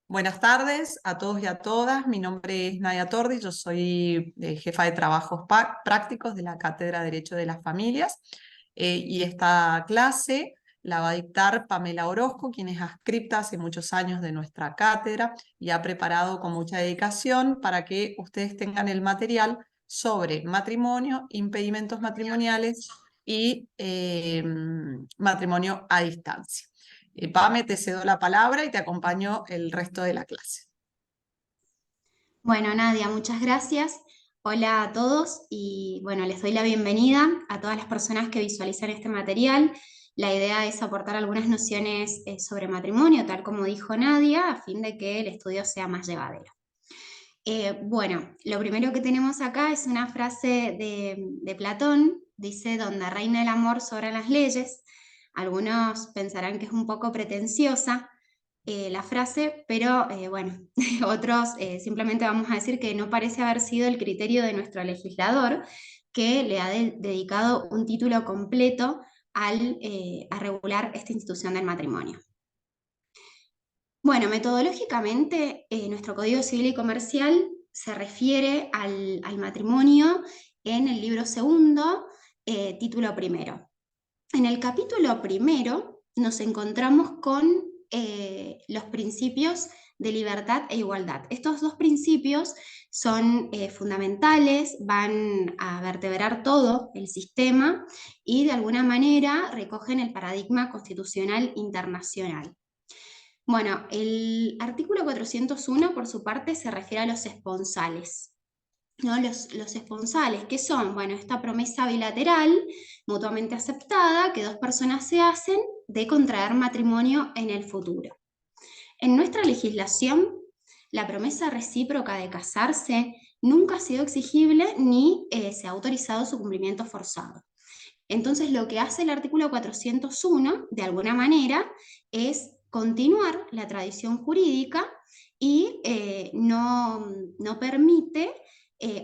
Buenas tardes a todos y a todas. Mi nombre es Nadia Tordi, yo soy jefa de trabajos prácticos de la Cátedra de Derecho de las Familias y esta clase la va a dictar Pamela Orozco, quien es adscripta hace muchos años de nuestra cátedra y ha preparado con mucha dedicación para que ustedes tengan el material sobre matrimonio, impedimentos matrimoniales y matrimonio a distancia. Pame, te cedo la palabra y te acompaño el resto de la clase. Bueno, Nadia, muchas gracias. Hola a todos y bueno, les doy la bienvenida a todas las personas que visualizan este material. La idea es aportar algunas nociones sobre matrimonio, tal como dijo Nadia, a fin de que el estudio sea más llevadero. Bueno, lo primero que tenemos acá es una frase de Platón, dice, donde reina el amor sobran las leyes. Algunos pensarán que es un poco pretenciosa, la frase, pero bueno, otros simplemente vamos a decir que no parece haber sido el criterio de nuestro legislador, que le ha dedicado un título completo a regular esta institución del matrimonio. Bueno, metodológicamente, nuestro Código Civil y Comercial se refiere al matrimonio en el libro segundo, título primero. En el capítulo primero nos encontramos con los principios de libertad e igualdad. Estos dos principios son fundamentales, van a vertebrar todo el sistema y de alguna manera recogen el paradigma constitucional internacional. Bueno, el artículo 401 por su parte se refiere a los esponsales. ¿No? Los esponsales, ¿qué son? Bueno, esta promesa bilateral, mutuamente aceptada, que dos personas se hacen de contraer matrimonio en el futuro. En nuestra legislación, la promesa recíproca de casarse nunca ha sido exigible ni se ha autorizado su cumplimiento forzado. Entonces, lo que hace el artículo 401, de alguna manera, es continuar la tradición jurídica y no permite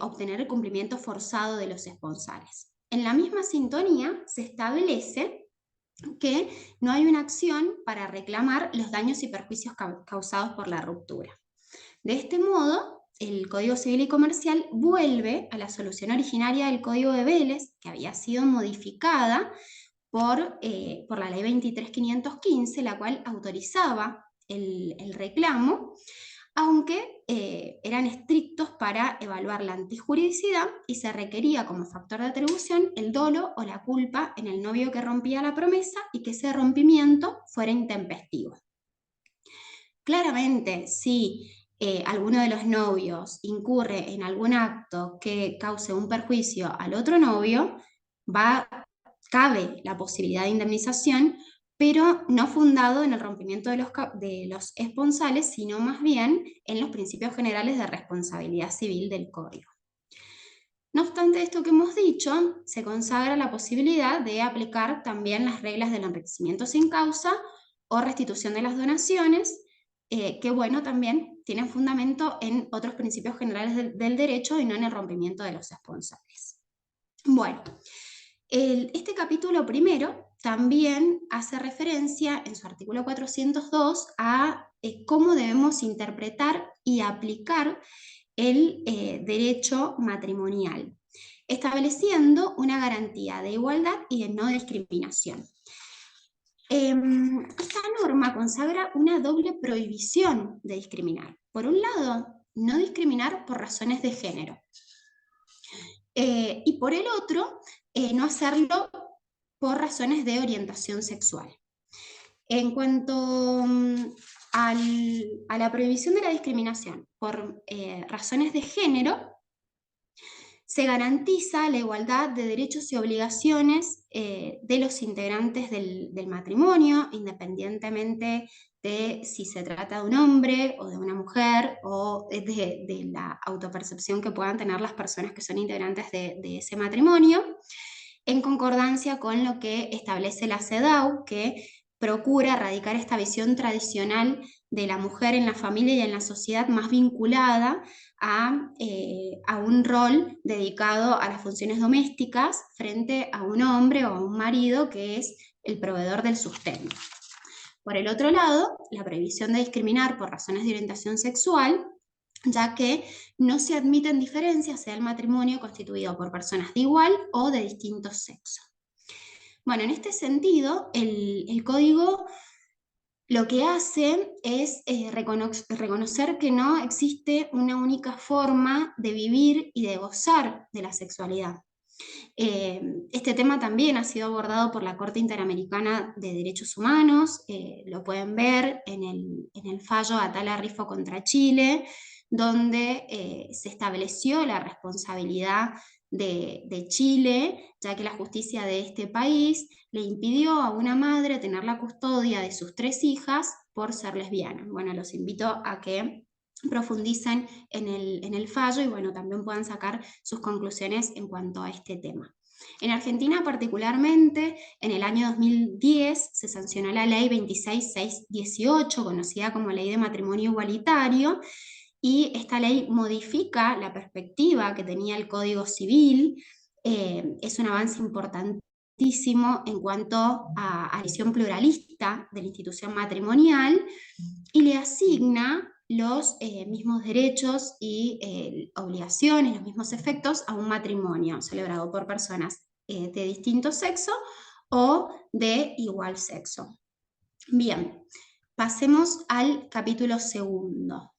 obtener el cumplimiento forzado de los esponsales. En la misma sintonía se establece que no hay una acción para reclamar los daños y perjuicios causados por la ruptura. De este modo, el Código Civil y Comercial vuelve a la solución originaria del Código de Vélez, que había sido modificada por la Ley 23.515, la cual autorizaba el reclamo, aunque eran estrictos para evaluar la antijuridicidad y se requería como factor de atribución el dolo o la culpa en el novio que rompía la promesa y que ese rompimiento fuera intempestivo. Claramente, si alguno de los novios incurre en algún acto que cause un perjuicio al otro novio, cabe la posibilidad de indemnización, pero no fundado en el rompimiento de los esponsales, sino más bien en los principios generales de responsabilidad civil del Código. No obstante esto que hemos dicho, se consagra la posibilidad de aplicar también las reglas del enriquecimiento sin causa o restitución de las donaciones, que bueno, también tienen fundamento en otros principios generales del derecho y no en el rompimiento de los esponsales. Bueno, este capítulo primero también hace referencia en su artículo 402 a cómo debemos interpretar y aplicar el derecho matrimonial, estableciendo una garantía de igualdad y de no discriminación. Esta norma consagra una doble prohibición de discriminar. Por un lado, no discriminar por razones de género. Y por el otro, no hacerlo por razones de orientación sexual. En cuanto a la prohibición de la discriminación por razones de género, se garantiza la igualdad de derechos y obligaciones de los integrantes del matrimonio, independientemente de si se trata de un hombre o de una mujer o de la autopercepción que puedan tener las personas que son integrantes de ese matrimonio, en concordancia con lo que establece la CEDAW, que procura erradicar esta visión tradicional de la mujer en la familia y en la sociedad más vinculada a un rol dedicado a las funciones domésticas frente a un hombre o a un marido que es el proveedor del sustento. Por el otro lado, la prohibición de discriminar por razones de orientación sexual, ya que no se admiten diferencias, sea el matrimonio constituido por personas de igual o de distinto sexo. Bueno, en este sentido, el código lo que hace es reconocer que no existe una única forma de vivir y de gozar de la sexualidad. Este tema también ha sido abordado por la Corte Interamericana de Derechos Humanos, lo pueden ver en el fallo Atala Rifo contra Chile, donde se estableció la responsabilidad de Chile, ya que la justicia de este país le impidió a una madre tener la custodia de sus 3 hijas por ser lesbiana. Bueno, los invito a que profundicen en el fallo y bueno, también puedan sacar sus conclusiones en cuanto a este tema. En Argentina particularmente, en el año 2010 se sancionó la ley 26618, conocida como Ley de Matrimonio Igualitario, y esta ley modifica la perspectiva que tenía el Código Civil. Es un avance importantísimo en cuanto a la visión pluralista de la institución matrimonial y le asigna los mismos derechos y obligaciones, los mismos efectos a un matrimonio celebrado por personas de distinto sexo o de igual sexo. Bien, pasemos al capítulo segundo.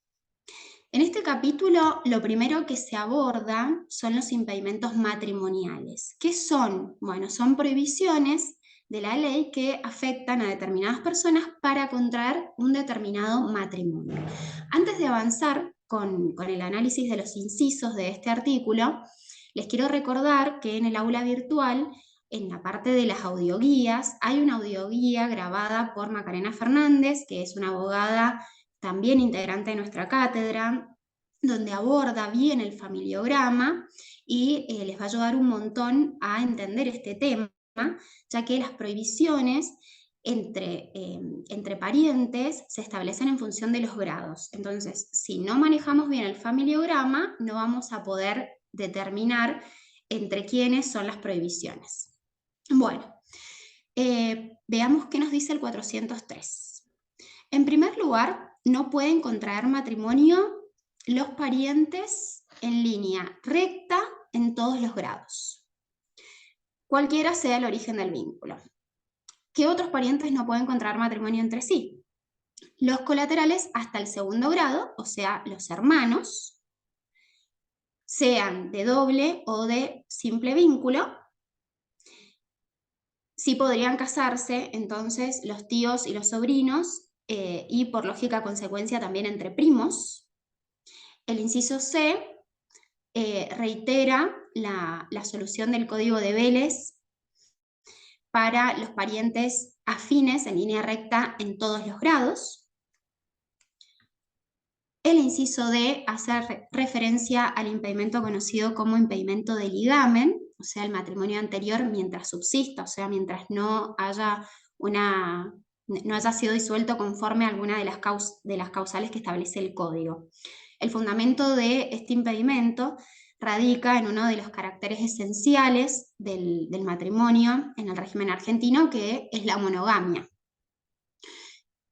En este capítulo, lo primero que se aborda son los impedimentos matrimoniales. ¿Qué son? Bueno, son prohibiciones de la ley que afectan a determinadas personas para contraer un determinado matrimonio. Antes de avanzar con el análisis de los incisos de este artículo, les quiero recordar que en el aula virtual, en la parte de las audioguías, hay una audioguía grabada por Macarena Fernández, que es una abogada también integrante de nuestra cátedra, donde aborda bien el familiograma y les va a ayudar un montón a entender este tema, ya que las prohibiciones entre parientes se establecen en función de los grados. Entonces, si no manejamos bien el familiograma, no vamos a poder determinar entre quiénes son las prohibiciones. Bueno, veamos qué nos dice el 403. En primer lugar, no pueden contraer matrimonio los parientes en línea recta en todos los grados, cualquiera sea el origen del vínculo. ¿Qué otros parientes no pueden contraer matrimonio entre sí? Los colaterales hasta el segundo grado, o sea, los hermanos, sean de doble o de simple vínculo. Sí podrían casarse entonces los tíos y los sobrinos, y por lógica consecuencia también entre primos. El inciso C reitera la solución del Código de Vélez para los parientes afines en línea recta en todos los grados. El inciso D hace referencia al impedimento conocido como impedimento de ligamen, o sea, el matrimonio anterior mientras subsista, o sea, mientras no haya sido disuelto conforme a alguna de las causales que establece el código. El fundamento de este impedimento radica en uno de los caracteres esenciales del matrimonio en el régimen argentino, que es la monogamia.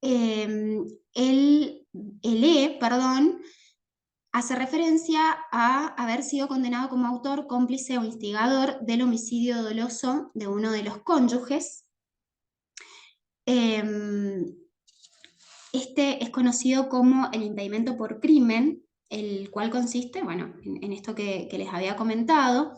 El E, hace referencia a haber sido condenado como autor, cómplice o instigador del homicidio doloso de uno de los cónyuges. Este es conocido como el impedimento por crimen, el cual consiste, bueno, en esto que les había comentado.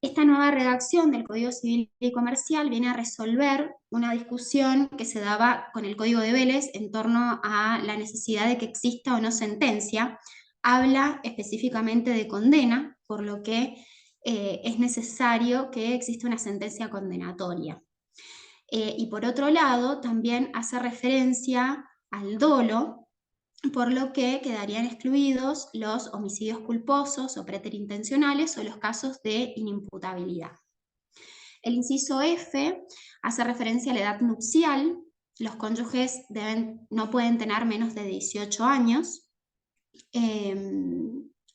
Esta nueva redacción del Código Civil y Comercial viene a resolver una discusión que se daba con el Código de Vélez en torno a la necesidad de que exista o no sentencia. Habla específicamente de condena, por lo que es necesario que exista una sentencia condenatoria. Y por otro lado, también hace referencia al dolo, por lo que quedarían excluidos los homicidios culposos o preterintencionales o los casos de inimputabilidad. El inciso F hace referencia a la edad nupcial. Los cónyuges no pueden tener menos de 18 años.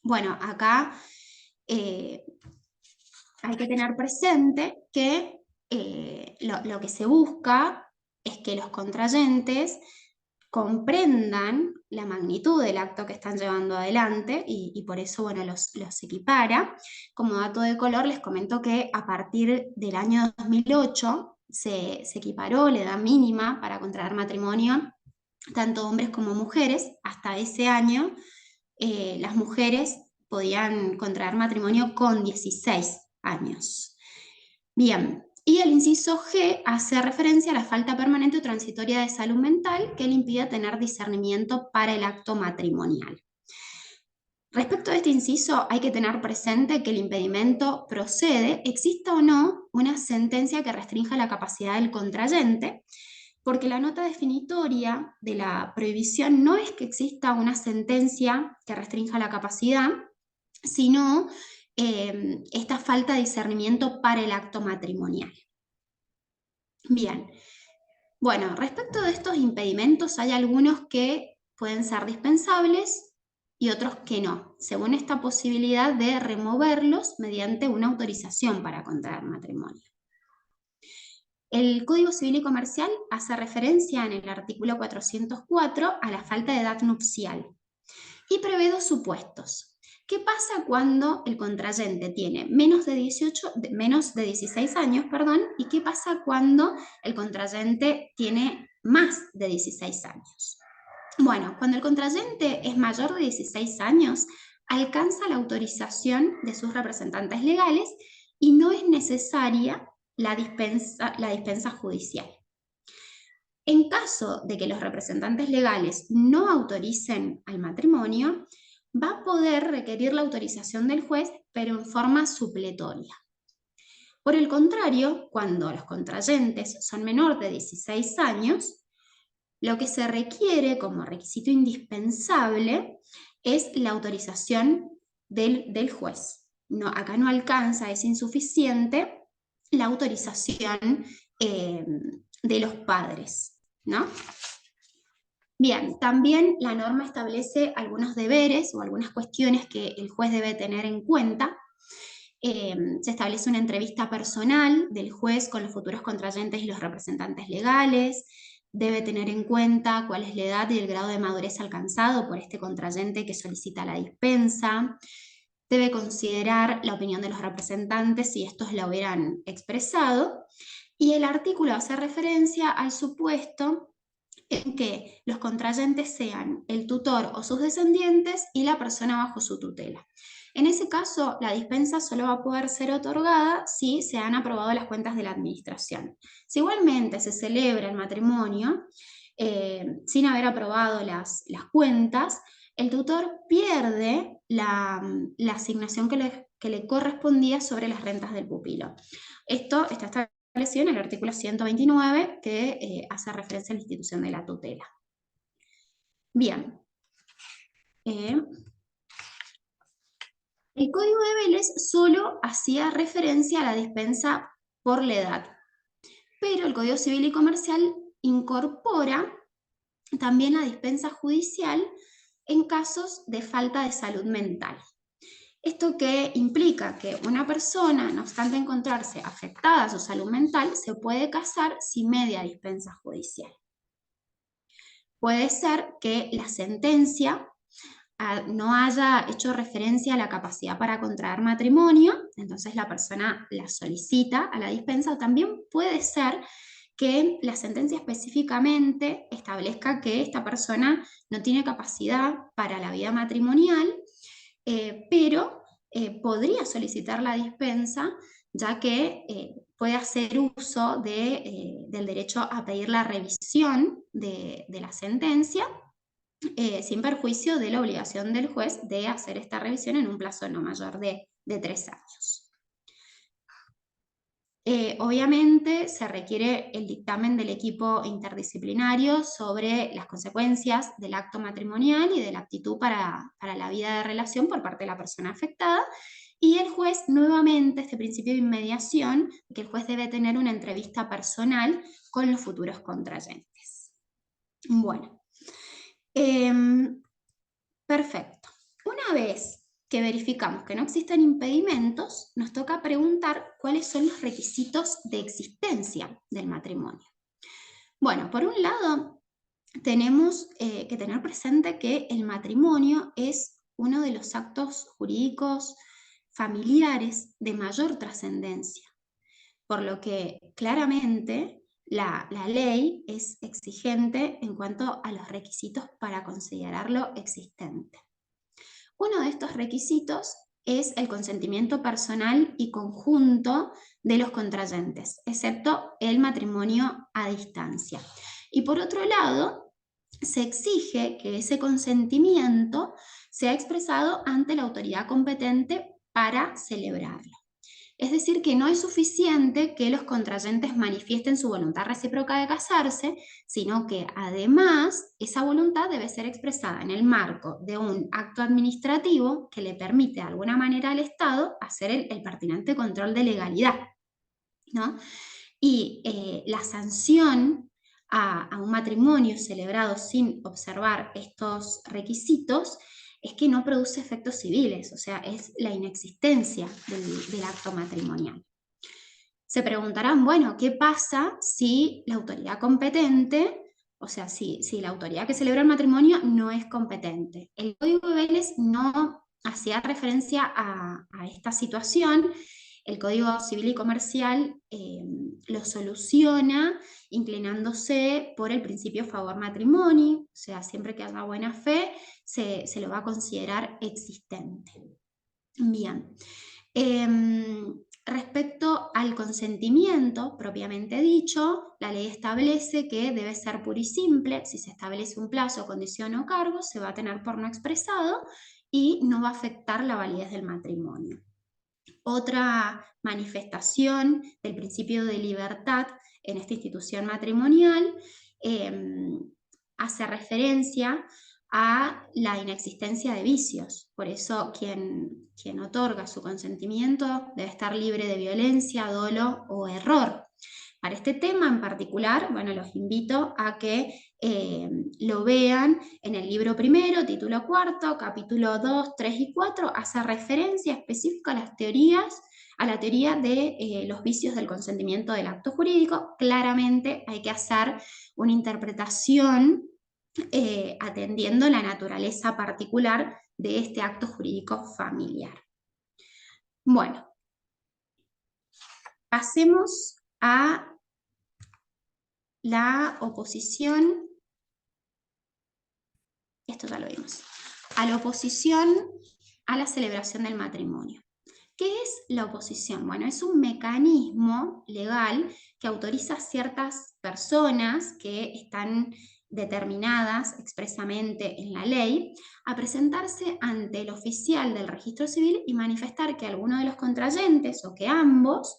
Bueno, acá hay que tener presente que lo que se busca es que los contrayentes comprendan la magnitud del acto que están llevando adelante y por eso, bueno, los equipara. Como dato de color, les comento que a partir del año 2008 se equiparó la edad mínima para contraer matrimonio, tanto hombres como mujeres. Hasta ese año, las mujeres podían contraer matrimonio con 16 años. Bien, y el inciso G hace referencia a la falta permanente o transitoria de salud mental que le impide tener discernimiento para el acto matrimonial. Respecto a este inciso, hay que tener presente que el impedimento procede, exista o no una sentencia que restrinja la capacidad del contrayente, porque la nota definitoria de la prohibición no es que exista una sentencia que restrinja la capacidad, sino esta falta de discernimiento para el acto matrimonial. Bien, bueno, respecto de estos impedimentos, hay algunos que pueden ser dispensables y otros que no, según esta posibilidad de removerlos mediante una autorización para contraer matrimonio. El Código Civil y Comercial hace referencia en el artículo 404 a la falta de edad nupcial y prevé dos supuestos. ¿Qué pasa cuando el contrayente tiene menos de 16 años, y qué pasa cuando el contrayente tiene más de 16 años? Bueno, cuando el contrayente es mayor de 16 años, alcanza la autorización de sus representantes legales y no es necesaria la dispensa judicial. En caso de que los representantes legales no autoricen al matrimonio, va a poder requerir la autorización del juez, pero en forma supletoria. Por el contrario, cuando los contrayentes son menor de 16 años, lo que se requiere como requisito indispensable es la autorización del juez. No, acá no alcanza, es insuficiente la autorización de los padres, ¿no? Bien, también la norma establece algunos deberes o algunas cuestiones que el juez debe tener en cuenta. Se establece una entrevista personal del juez con los futuros contrayentes y los representantes legales. Debe tener en cuenta cuál es la edad y el grado de madurez alcanzado por este contrayente que solicita la dispensa. Debe considerar la opinión de los representantes si estos la hubieran expresado. Y el artículo hace referencia al supuesto en que los contrayentes sean el tutor o sus descendientes y la persona bajo su tutela. En ese caso, la dispensa solo va a poder ser otorgada si se han aprobado las cuentas de la administración. Si igualmente se celebra el matrimonio sin haber aprobado las cuentas, el tutor pierde la asignación que le correspondía sobre las rentas del pupilo. Esto está establecido en el artículo 129 que hace referencia a la institución de la tutela. Bien. El Código de Vélez solo hacía referencia a la dispensa por la edad, pero el Código Civil y Comercial incorpora también la dispensa judicial en casos de falta de salud mental. Esto que implica que una persona, no obstante encontrarse afectada a su salud mental, se puede casar sin media dispensa judicial. Puede ser que la sentencia no haya hecho referencia a la capacidad para contraer matrimonio, entonces la persona la solicita a la dispensa, o también puede ser que la sentencia específicamente establezca que esta persona no tiene capacidad para la vida matrimonial, pero podría solicitar la dispensa, ya que puede hacer uso del derecho a pedir la revisión de la sentencia, sin perjuicio de la obligación del juez de hacer esta revisión en un plazo no mayor de 3 años. Obviamente se requiere el dictamen del equipo interdisciplinario sobre las consecuencias del acto matrimonial y de la aptitud para la vida de relación por parte de la persona afectada, y el juez, nuevamente, este principio de inmediación, que el juez debe tener una entrevista personal con los futuros contrayentes. Bueno, perfecto. Una vez que verificamos que no existen impedimentos, nos toca preguntar cuáles son los requisitos de existencia del matrimonio. Bueno, por un lado, tenemos que tener presente que el matrimonio es uno de los actos jurídicos familiares de mayor trascendencia, por lo que claramente la ley es exigente en cuanto a los requisitos para considerarlo existente. Uno de estos requisitos es el consentimiento personal y conjunto de los contrayentes, excepto el matrimonio a distancia. Y por otro lado, se exige que ese consentimiento sea expresado ante la autoridad competente para celebrarlo. Es decir, que no es suficiente que los contrayentes manifiesten su voluntad recíproca de casarse, sino que además esa voluntad debe ser expresada en el marco de un acto administrativo que le permite de alguna manera al Estado hacer el pertinente control de legalidad, ¿no? Y la sanción a un matrimonio celebrado sin observar estos requisitos es que no produce efectos civiles, o sea, es la inexistencia del acto matrimonial. Se preguntarán, bueno, ¿qué pasa si la autoridad competente, o sea, si la autoridad que celebra el matrimonio no es competente? El Código de Vélez no hacía referencia a esta situación. El Código Civil y Comercial lo soluciona inclinándose por el principio favor matrimonio, o sea, siempre que haya buena fe, se lo va a considerar existente. Bien. Respecto al consentimiento propiamente dicho, la ley establece que debe ser puro y simple. Si se establece un plazo, condición o cargo, se va a tener por no expresado y no va a afectar la validez del matrimonio. Otra manifestación del principio de libertad en esta institución matrimonial hace referencia a la inexistencia de vicios. Por eso quien otorga su consentimiento debe estar libre de violencia, dolo o error. Para este tema en particular, bueno, los invito a que lo vean en el libro primero, título cuarto, capítulo 2, 3 y 4, hace referencia específica a las teorías, a la teoría de los vicios del consentimiento del acto jurídico. Claramente hay que hacer una interpretación atendiendo la naturaleza particular de este acto jurídico familiar. Bueno, pasemos a la oposición, esto ya lo vimos, a la oposición a la celebración del matrimonio. ¿Qué es la oposición? Bueno, es un mecanismo legal que autoriza a ciertas personas que están determinadas expresamente en la ley a presentarse ante el oficial del registro civil y manifestar que alguno de los contrayentes o que ambos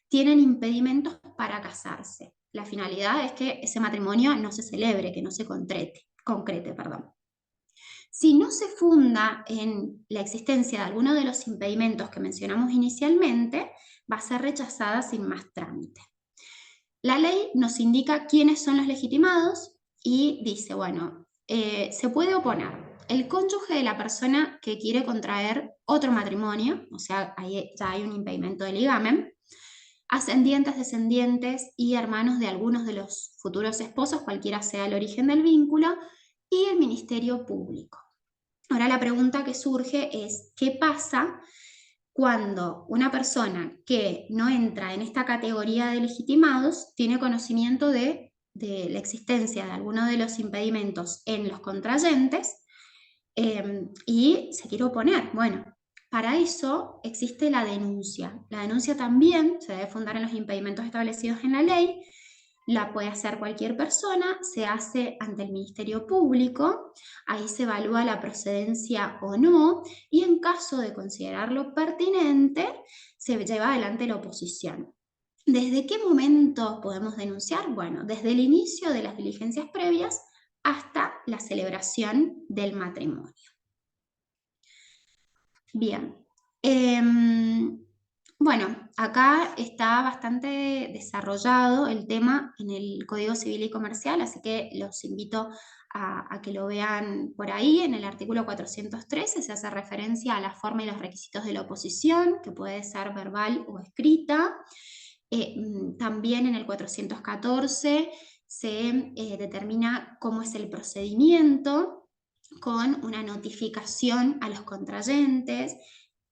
tienen impedimentos para casarse. La finalidad es que ese matrimonio no se celebre, que no se concrete. Si no se funda en la existencia de alguno de los impedimentos que mencionamos inicialmente, va a ser rechazada sin más trámite. La ley nos indica quiénes son los legitimados y dice, bueno, se puede oponer el cónyuge de la persona que quiere contraer otro matrimonio, o sea, ya hay un impedimento de ligamen, ascendientes, descendientes y hermanos de algunos de los futuros esposos, cualquiera sea el origen del vínculo, y el Ministerio Público. Ahora la pregunta que surge es, ¿qué pasa cuando una persona que no entra en esta categoría de legitimados tiene conocimiento de la existencia de alguno de los impedimentos en los contrayentes y se quiere oponer? Bueno, para eso existe la denuncia. La denuncia también se debe fundar en los impedimentos establecidos en la ley. La puede hacer cualquier persona, se hace ante el Ministerio Público, ahí se evalúa la procedencia o no, y en caso de considerarlo pertinente, se lleva adelante la oposición. ¿Desde qué momento podemos denunciar? Bueno, desde el inicio de las diligencias previas hasta la celebración del matrimonio. Bien. Bueno, acá está bastante desarrollado el tema en el Código Civil y Comercial, así que los invito a que lo vean por ahí. En el artículo 413 se hace referencia a la forma y los requisitos de la oposición, que puede ser verbal o escrita. También en el 414 se determina cómo es el procedimiento, con una notificación a los contrayentes,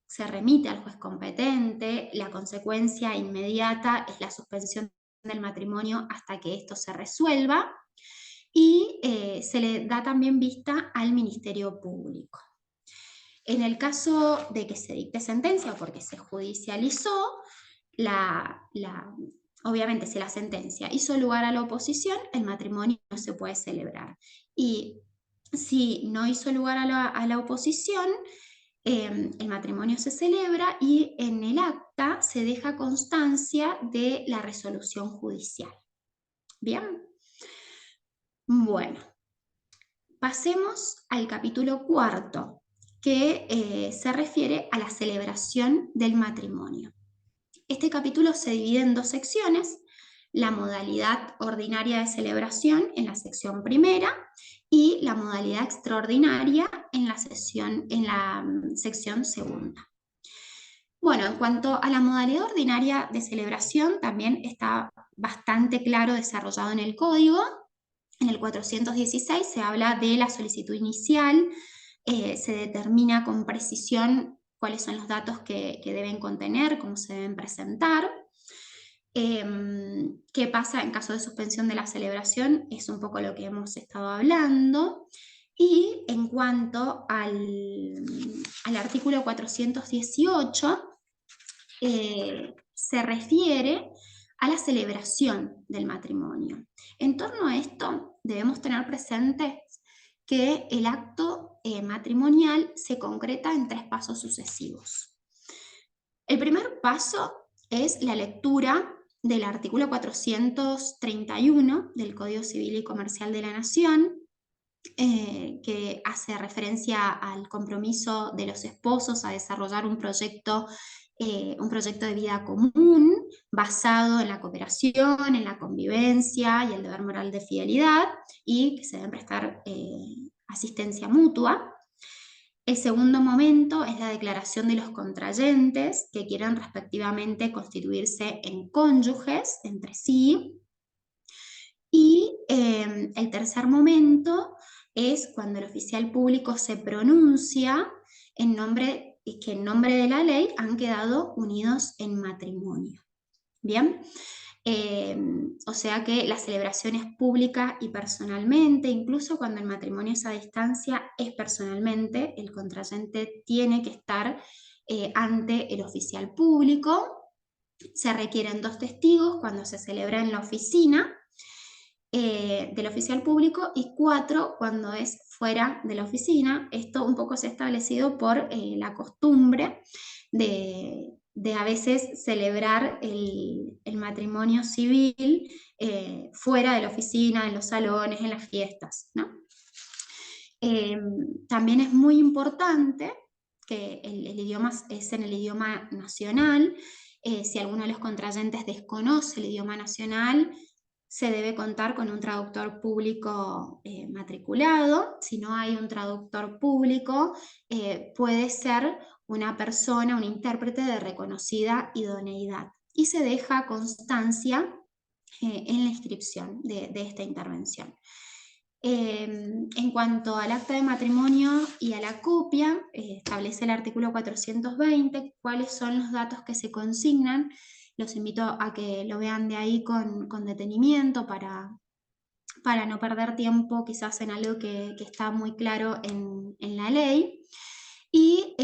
se remite al juez competente, la consecuencia inmediata es la suspensión del matrimonio hasta que esto se resuelva, y se le da también vista al Ministerio Público. En el caso de que se dicte sentencia o porque se judicializó, obviamente si la sentencia hizo lugar a la oposición, el matrimonio no se puede celebrar. Y si no hizo lugar a la oposición, el matrimonio se celebra y en el acta se deja constancia de la resolución judicial. ¿Bien? Bueno, pasemos al capítulo cuarto, que se refiere a la celebración del matrimonio. Este capítulo se divide en dos secciones: la modalidad ordinaria de celebración en la sección primera y la modalidad extraordinaria en la sección segunda. Bueno, en cuanto a la modalidad ordinaria de celebración, también está bastante claro desarrollado en el código. En el 416 se habla de la solicitud inicial, se determina con precisión cuáles son los datos que deben contener, cómo se deben presentar. ¿Qué pasa en caso de suspensión de la celebración? Es un poco lo que hemos estado hablando. Y en cuanto al artículo 418, se refiere a la celebración del matrimonio. En torno a esto, debemos tener presente que el acto matrimonial se concreta en 3 pasos sucesivos. El primer paso es la lectura del artículo 431 del Código Civil y Comercial de la Nación, que hace referencia al compromiso de los esposos a desarrollar un proyecto de vida común basado en la cooperación, en la convivencia y el deber moral de fidelidad, y que se deben prestar asistencia mutua. El segundo momento es la declaración de los contrayentes que quieren respectivamente constituirse en cónyuges entre sí. Y el tercer momento es cuando el oficial público se pronuncia que en nombre de la ley han quedado unidos en matrimonio. ¿Bien? O sea que la celebración es pública y personalmente, incluso cuando el matrimonio es a distancia, es personalmente. El contrayente tiene que estar ante el oficial público. Se requieren 2 testigos cuando se celebra en la oficina del oficial público y 4 cuando es fuera de la oficina. Esto un poco se ha establecido por la costumbre de a veces celebrar el matrimonio civil fuera de la oficina, en los salones, en las fiestas, ¿no? También es muy importante que el idioma es en el idioma nacional. Si alguno de los contrayentes desconoce el idioma nacional, se debe contar con un traductor público matriculado. Si no hay un traductor público, puede ser una persona, un intérprete de reconocida idoneidad. Y se deja constancia en la inscripción de esta intervención. En cuanto al acta de matrimonio y a la copia, establece el artículo 420 cuáles son los datos que se consignan. Los invito a que lo vean de ahí con detenimiento para no perder tiempo quizás en algo que está muy claro en la ley. Y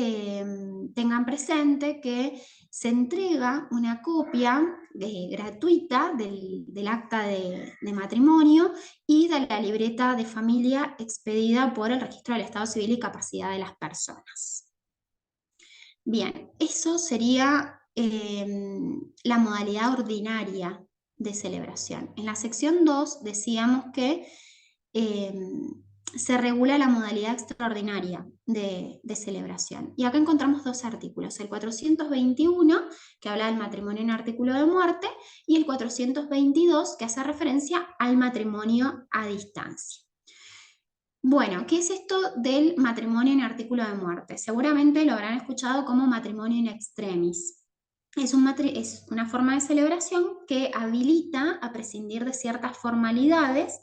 tengan presente que se entrega una copia gratuita del acta de matrimonio y de la libreta de familia expedida por el Registro del Estado Civil y Capacidad de las Personas. Bien, eso sería la modalidad ordinaria de celebración. En la sección 2 decíamos que se regula la modalidad extraordinaria de celebración. Y acá encontramos 2 artículos, el 421, que habla del matrimonio en artículo de muerte, y el 422, que hace referencia al matrimonio a distancia. Bueno, ¿qué es esto del matrimonio en artículo de muerte? Seguramente lo habrán escuchado como matrimonio in extremis. Es una forma de celebración que habilita a prescindir de ciertas formalidades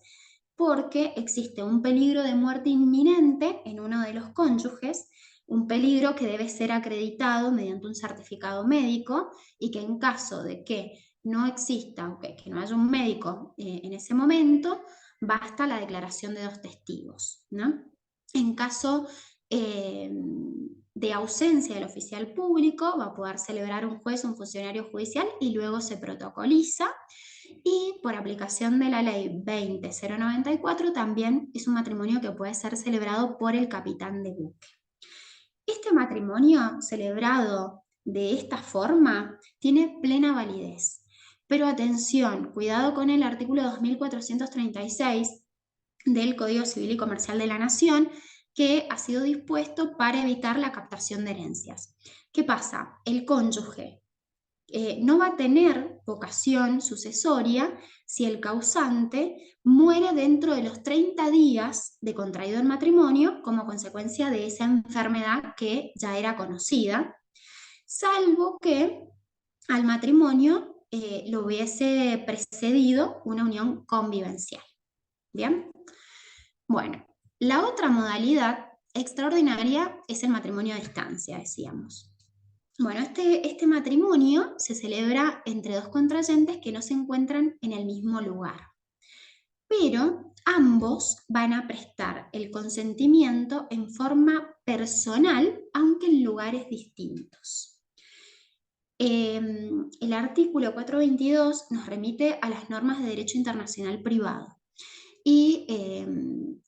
porque existe un peligro de muerte inminente en uno de los cónyuges, un peligro que debe ser acreditado mediante un certificado médico y que en caso de que no exista, que no haya un médico en ese momento, basta la declaración de dos testigos, ¿no? En caso de ausencia del oficial público, va a poder celebrar un juez o un funcionario judicial y luego se protocoliza. Y por aplicación de la ley 20094 también es un matrimonio que puede ser celebrado por el capitán de buque. Este matrimonio celebrado de esta forma tiene plena validez. Pero atención, cuidado con el artículo 2436 del Código Civil y Comercial de la Nación, que ha sido dispuesto para evitar la captación de herencias. ¿Qué pasa? El cónyuge no va a tener vocación sucesoria si el causante muere dentro de los 30 días de contraído el matrimonio como consecuencia de esa enfermedad que ya era conocida, salvo que al matrimonio lo hubiese precedido una unión convivencial. ¿Bien? Bueno, la otra modalidad extraordinaria es el matrimonio a distancia, decíamos. Bueno, este matrimonio se celebra entre dos contrayentes que no se encuentran en el mismo lugar, pero ambos van a prestar el consentimiento en forma personal, aunque en lugares distintos. El artículo 422 nos remite a las normas de derecho internacional privado. Y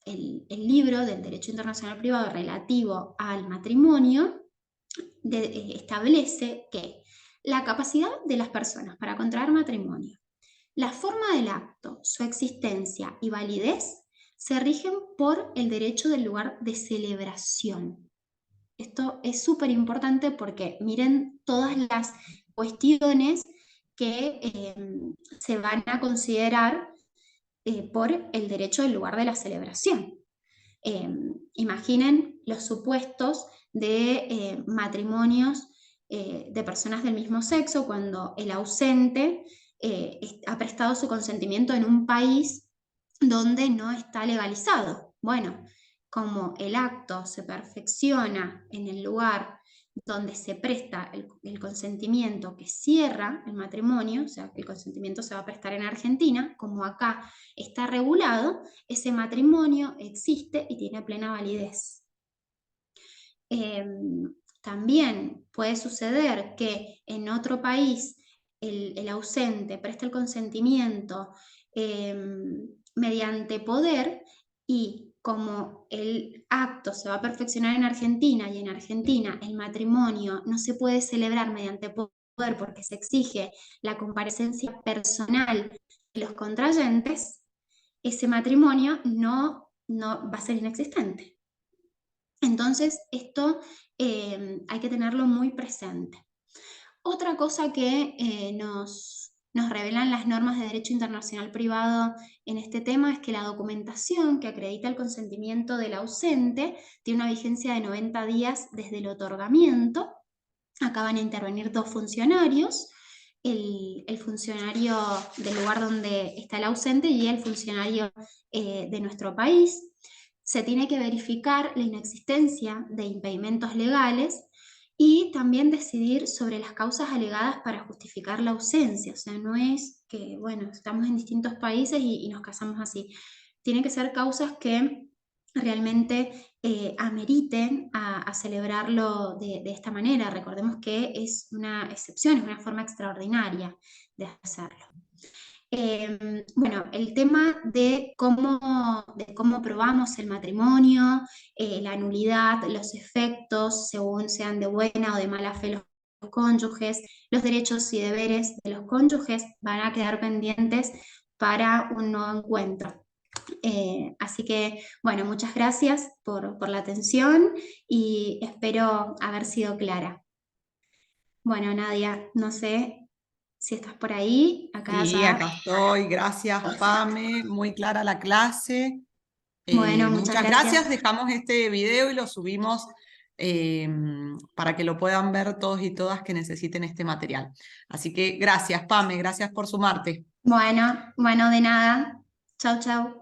el libro del derecho internacional privado relativo al matrimonio establece que la capacidad de las personas para contraer matrimonio, la forma del acto, su existencia y validez se rigen por el derecho del lugar de celebración. Esto es súper importante porque miren todas las cuestiones que se van a considerar por el derecho del lugar de la celebración. Imaginen los supuestos de matrimonios de personas del mismo sexo cuando el ausente ha prestado su consentimiento en un país donde no está legalizado. Bueno, como el acto se perfecciona en el lugar donde se presta el consentimiento que cierra el matrimonio, o sea, el consentimiento se va a prestar en Argentina, como acá está regulado, ese matrimonio existe y tiene plena validez. También puede suceder que en otro país el ausente preste el consentimiento mediante poder y como el acto se va a perfeccionar en Argentina y en Argentina el matrimonio no se puede celebrar mediante poder porque se exige la comparecencia personal de los contrayentes, ese matrimonio no va a ser inexistente. Entonces, esto hay que tenerlo muy presente. Otra cosa que nos revelan las normas de derecho internacional privado en este tema es que la documentación que acredita el consentimiento del ausente tiene una vigencia de 90 días desde el otorgamiento. Acá van a intervenir dos funcionarios, el funcionario del lugar donde está el ausente y el funcionario de nuestro país. Se tiene que verificar la inexistencia de impedimentos legales y también decidir sobre las causas alegadas para justificar la ausencia. O sea, no es que, bueno, estamos en distintos países y nos casamos así. Tienen que ser causas que realmente ameriten a celebrarlo de esta manera. Recordemos que es una excepción, es una forma extraordinaria de hacerlo. Bueno, el tema de cómo probamos el matrimonio, la nulidad, los efectos, según sean de buena o de mala fe los cónyuges, los derechos y deberes de los cónyuges van a quedar pendientes para un nuevo encuentro. Así que, bueno, muchas gracias por la atención y espero haber sido clara. Bueno, Nadia, no sé si estás por ahí, acá Sí, ya. acá estoy. Gracias, Pame. Muy clara la clase. Bueno, muchas Muchas gracias. gracias. Dejamos este video y lo subimos para que lo puedan ver todos y todas que necesiten este material. Así que gracias, Pame, gracias por sumarte. Bueno, de nada. Chau, chau.